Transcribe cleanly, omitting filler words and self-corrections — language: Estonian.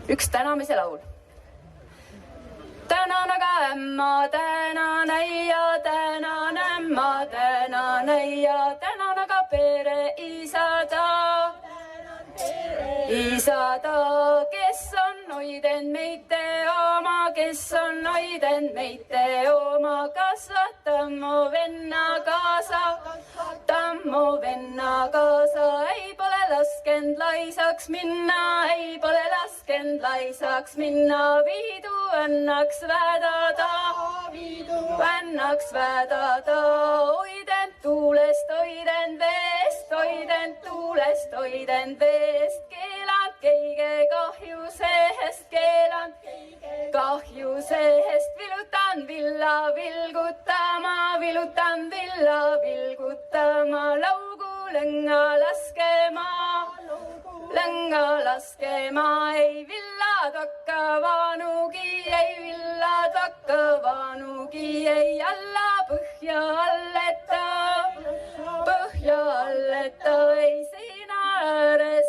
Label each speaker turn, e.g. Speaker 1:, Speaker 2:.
Speaker 1: üks tänamise laul. Tänan aga ämma, tänan äia, tänan ämma, tänan äia, tänan aga pere isada. Isada, kes on hoidnud meite oma, kes on hoidnud meite oma, kasvatab mu venna kaasa, tammu venna kaasa. Ei pole laskend laisaks minna, ei pole laskend laisaks minna, viidu annaks vedada, annaks vedada. Hoiden tuulest, hoiden veest, hoiden tuulest, hoiden veest, keelan keige kahju sehest, keelan kahju sehest, vilutan villa vilgutama, vilutan villa vilgutama, laugu lõnga laskema, lõnga laskema. Ei villad hakka vanugi, ei villad hakka vanugi, ei alla põhja alleta, põhja alleta, ei seina ääres